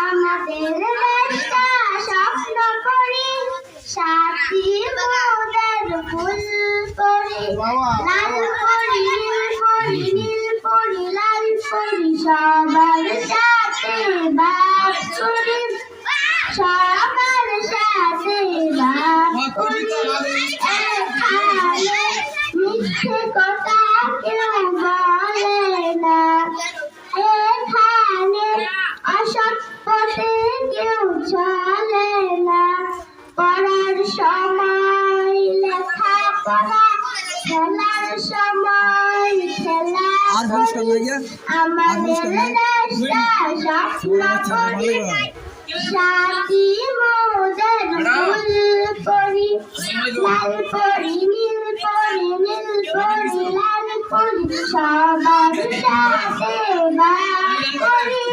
আমাদের দেশটা স্বপ্ন করি সাথী মোদের ফুল করি লাল করি নীল করি নীল করি লাল করি সবার সাথে বাস করি সবার সাথে বাস করি এখানে মিথ্যে কথা কেউ বলে না এখানে অসৎ পথে কেউ চলে না পড়ার সময় লেখাপড়া খেলার সময় খেলা আমাদের দেশটা স্বপ্ন করি সাথী মোদের ফুল করি লাল করি নীল করি নীল করি লাল করি সবার সাথে বাস করি